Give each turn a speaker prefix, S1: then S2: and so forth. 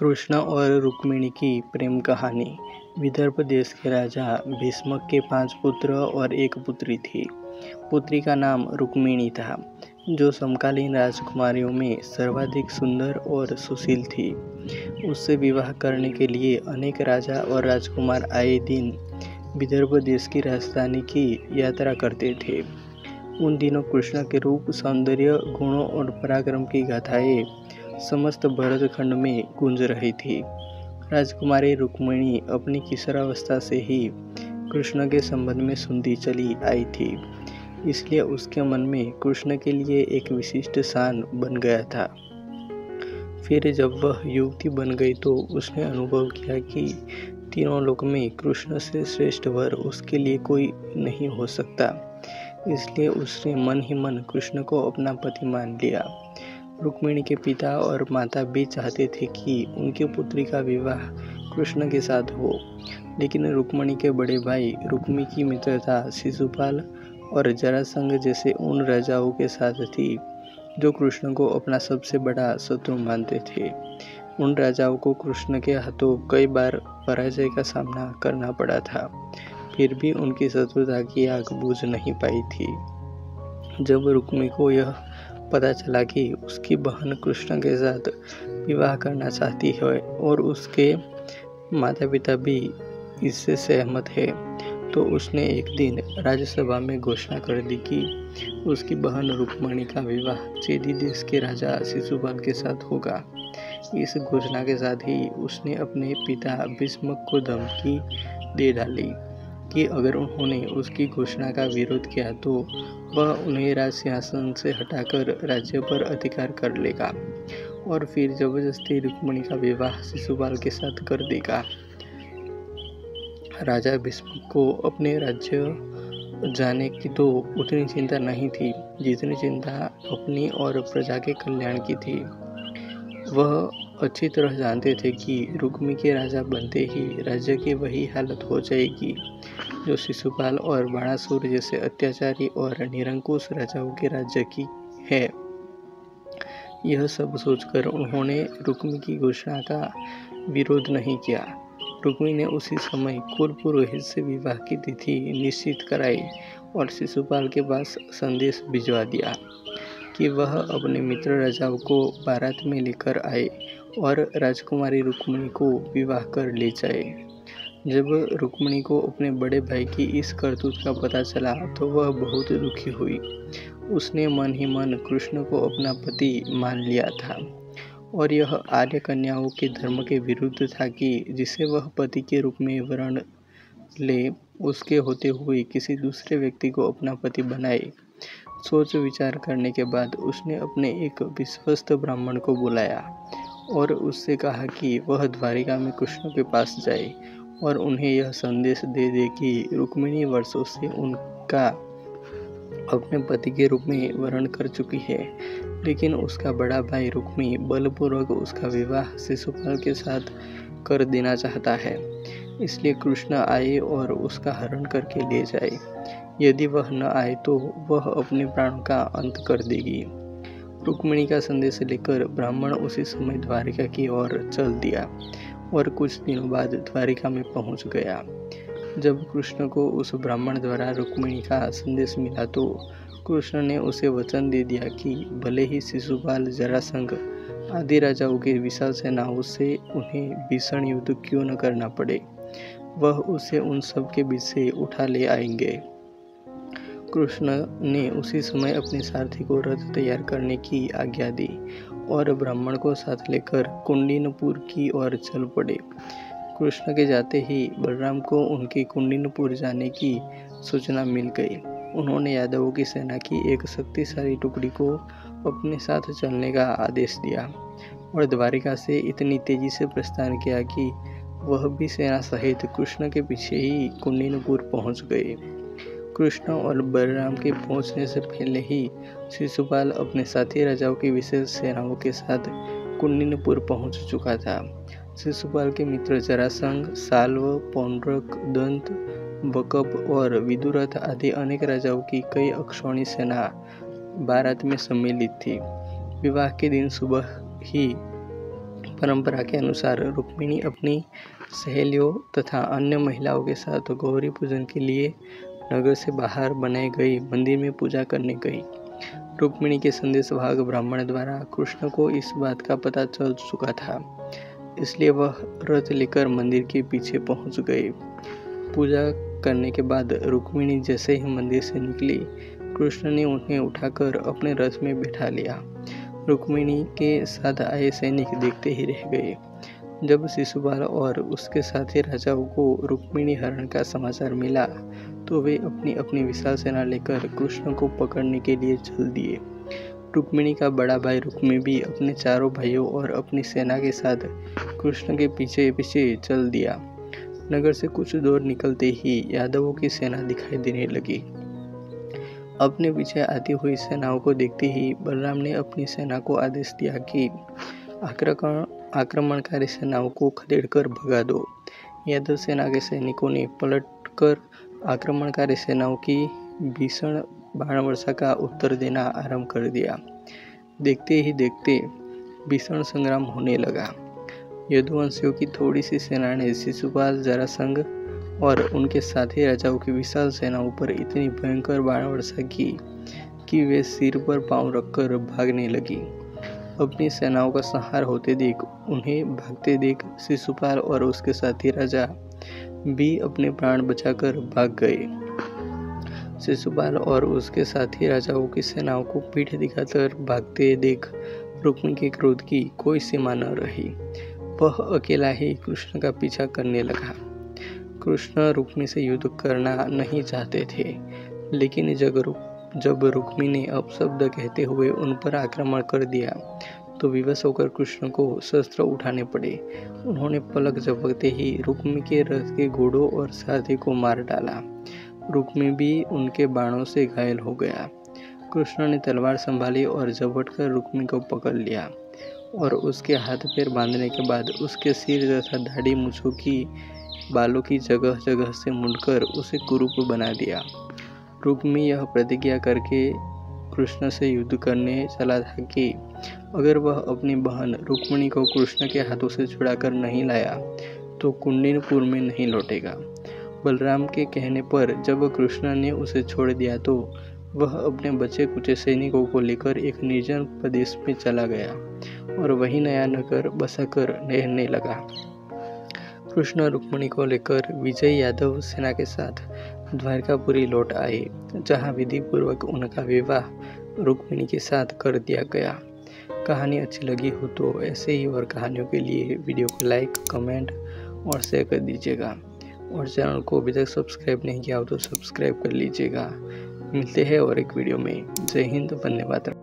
S1: कृष्ण और रुक्मिणी की प्रेम कहानी। विदर्भ देश के राजा भीष्मक के 5 पुत्र और एक पुत्री थी। पुत्री का नाम रुक्मिणी था, जो समकालीन राजकुमारियों में सर्वाधिक सुंदर और सुशील थी। उससे विवाह करने के लिए अनेक राजा और राजकुमार आए दिन विदर्भ देश की राजधानी की यात्रा करते थे। उन दिनों कृष्ण के रूप, सौंदर्य, गुणों और पराक्रम की गाथाएं समस्त भरतखंड में गूंज रही थी। राजकुमारी रुक्मिणी अपनी किशोरावस्था से ही कृष्ण के संबंध में सुनती चली आई थी, इसलिए उसके मन में कृष्ण के लिए एक विशिष्ट स्थान बन गया था। फिर जब वह युवती बन गई तो उसने अनुभव किया कि तीनों लोक में कृष्ण से श्रेष्ठ वर उसके लिए कोई नहीं हो सकता। इसलिए उसने मन ही मन कृष्ण को अपना पति मान लिया। रुक्मिणी के पिता और माता भी चाहते थे कि उनकी पुत्री का विवाह कृष्ण के साथ हो, लेकिन रुक्मिणी के बड़े भाई रुक्मी की मित्रता शिशुपाल और जरासंध जैसे उन राजाओं के साथ थी जो कृष्ण को अपना सबसे बड़ा शत्रु मानते थे। उन राजाओं को कृष्ण के हाथों कई बार पराजय का सामना करना पड़ा था, फिर भी उनकी शत्रुता की आग बुझ नहीं पाई थी। जब रुक्मी को यह पता चला कि उसकी बहन कृष्ण के साथ विवाह करना चाहती है और उसके माता पिता भी इससे सहमत है, तो उसने एक दिन राज्यसभा में घोषणा कर दी कि उसकी बहन रुक्मिणी का विवाह चेदी देश के राजा शिशुपाल के साथ होगा। इस घोषणा के साथ ही उसने अपने पिता भीष्मक को धमकी दे डाली कि अगर उन्होंने उसकी घोषणा का विरोध किया तो वह उन्हें राज सिंहासन से हटाकर राज्य पर अधिकार कर लेगा और फिर जबरदस्ती रुक्मिणी का विवाह शिशुपाल के साथ कर देगा। राजा भीष्मक को अपने राज्य जाने की तो उतनी चिंता नहीं थी जितनी चिंता अपनी और प्रजा के कल्याण की थी। वह अच्छी तरह जानते थे कि रुक्मी के राजा बनते ही राज्य की वही हालत हो जाएगी जो शिशुपाल और बाणासुर जैसे अत्याचारी और निरंकुश राजाओं के राज्य की है। यह सब सोचकर उन्होंने रुक्मी की घोषणा का विरोध नहीं किया। रुक्मी ने उसी समय कुल पुरोहित से विवाह की तिथि निश्चित कराई और शिशुपाल के पास संदेश भिजवा दिया कि वह अपने मित्र राजाओं को बारात में लेकर आए और राजकुमारी रुक्मिणी को विवाह कर ले जाए। जब रुक्मिणी को अपने बड़े भाई की इस करतूत का पता चला तो वह बहुत दुखी हुई। उसने मन ही मन कृष्ण को अपना पति मान लिया था और यह आर्य कन्याओं के धर्म के विरुद्ध था कि जिसे वह पति के रूप में वर्ण ले, उसके होते हुए किसी दूसरे व्यक्ति को अपना पति बनाए। सोच विचार करने के बाद उसने अपने एक विश्वस्त ब्राह्मण को बुलाया और उससे कहा कि वह द्वारिका में कृष्ण के पास जाए और उन्हें यह संदेश दे दे कि रुक्मिणी वर्षों से उनका अपने पति के रूप में वर्ण कर चुकी है, लेकिन उसका बड़ा भाई रुक्मी बलपूर्वक उसका विवाह शिशुपाल के साथ कर देना चाहता है। इसलिए कृष्ण आए और उसका हरण करके ले जाए। यदि वह न आए तो वह अपने प्राणों का अंत कर देगी। रुक्मिणी का संदेश लेकर ब्राह्मण उसी समय द्वारिका की ओर चल दिया और कुछ दिनों बाद द्वारिका में पहुंच गया। जब कृष्ण को उस ब्राह्मण द्वारा रुक्मिणी का संदेश मिला तो कृष्ण ने उसे वचन दे दिया कि भले ही शिशुपाल, जरासंध आदि राजाओं की विशाल सेनाओं से उन्हें भीषण युद्ध क्यों न करना पड़े, वह उसे उन सब के बीच से उठा ले आएंगे। कृष्ण ने उसी समय अपने सारथी को रथ तैयार करने की आज्ञा दी और ब्राह्मण को साथ लेकर कुंडिनपुर की ओर चल पड़े। कृष्ण के जाते ही बलराम को उनके कुंडिनपुर जाने की सूचना मिल गई। उन्होंने यादवों की सेना की एक शक्तिशाली टुकड़ी को अपने साथ चलने का आदेश दिया और द्वारिका से इतनी तेजी से प्रस्थान किया कि वह भी सेना सहित कृष्ण के पीछे ही कुंडिनपुर पहुंच गए। कृष्ण और बलराम के पहुंचने से पहले ही शिशुपाल अपने साथी राजाओं की विशेष सेनाओं के साथ कुंडिनपुर पहुंच चुका था। शिशुपाल के मित्र जरासंध, साल्व, पौंड्रक, दंत, बकप और विदुरथ आदि अनेक राजाओं की कई अक्षौणी सेना बारात में सम्मिलित थी। विवाह के दिन सुबह ही परंपरा के अनुसार रुक्मिणी अपनी सहेलियों तथा अन्य महिलाओं के साथ गौरी पूजन के लिए नगर से बाहर बनाए गए मंदिर में पूजा करने गई। रुक्मिणी के संदेशवाहक ब्राह्मण द्वारा कृष्ण को इस बात का पता चल चुका था, इसलिए वह रथ लेकर मंदिर के पीछे पहुंच गए। पूजा करने के बाद रुक्मिणी जैसे ही मंदिर से निकली, कृष्ण ने उन्हें उठाकर अपने रथ में बैठा लिया। रुक्मिणी के साथ आए सैनिक देखते ही रह गए। जब शिशुपाल और उसके साथी राजाओं को रुक्मिणी हरण का समाचार मिला तो वे अपनी अपनी विशाल सेना लेकर कृष्ण को पकड़ने के लिए चल दिए। रुक्मिणी का बड़ा भाई रुक्मी भी अपने चारों भाइयों और अपनी सेना के साथ कृष्ण के पीछे पीछे चल दिया। नगर से कुछ दूर निकलते ही यादवों की सेना दिखाई देने लगी। अपने पीछे आती हुई सेनाओं को देखते ही बलराम ने अपनी सेना को आदेश दिया कि आक्रमणकारी सेनाओं को खदेड़कर भगा दो। यादव सेना के सैनिकों ने पलटकर आक्रमणकारी सेनाओं की भीषण बाण वर्षा का उत्तर देना आरंभ कर दिया। देखते ही देखते भीषण संग्राम होने लगा। यदुवंशियों की थोड़ी सी सेना ने शिशुपाल, जरासंध और उनके साथी राजाओं की विशाल सेनाओं पर इतनी भयंकर बाण वर्षा की कि वे सिर पर पांव रखकर भागने लगी। अपनी सेनाओं का संहार होते देख, उन्हें भागते देख शिशुपाल और उसके साथी राजा भी अपने प्राण बचाकर भाग गए। शिशुपाल और उसके साथी राजाओं की सेनाओं को पीठ दिखाकर भागते देख रुक्मिणी के क्रोध की कोई सीमा न रही। वह अकेला ही कृष्ण का पीछा करने लगा। कृष्ण रुक्मिणी से युद्ध करना नहीं चाहते थे, लेकिन जब रुक्मिणी ने अपशब्द कहते हुए उन पर आक्रमण कर दिया तो विवश होकर कृष्ण को शस्त्र उठाने पड़े। उन्होंने पलक झपकते ही रुक्मिणी के रथ के घोड़ों और सारथी को मार डाला। रुक्मिणी भी उनके बाणों से घायल हो गया। कृष्ण ने तलवार संभाली और झपटकर रुक्मिणी को पकड़ लिया और उसके हाथ पैर बांधने के बाद उसके सिर तथा दाढ़ी मूंछों की बालों की जगह जगह से मुड़कर उसे कुरूप बना दिया। रुक्मिणी यह प्रतिज्ञा करके कृष्ण से युद्ध करने चला था कि अगर वह अपनी बहन रुक्मिणी को कृष्ण के हाथों से छुड़ाकर नहीं लाया तो कुंडीनपुर में नहीं लौटेगा। बलराम के कहने पर जब कृष्ण ने उसे छोड़ दिया तो वह अपने बचे कुचे सैनिकों को लेकर एक निर्जन प्रदेश में चला गया और वही नया नगर बसाकर रहने लगा। कृष्ण रुक्मिणी को लेकर विजय यादव सेना के साथ द्वारकापुरी लौट आए, जहां विधि पूर्वक उनका विवाह रुक्मिणी के साथ कर दिया गया। कहानी अच्छी लगी हो तो ऐसे ही और कहानियों के लिए वीडियो को लाइक, कमेंट और शेयर कर दीजिएगा और चैनल को अभी तक सब्सक्राइब नहीं किया हो तो सब्सक्राइब कर लीजिएगा। मिलते हैं और एक वीडियो में। जय हिंद, धन्यवाद।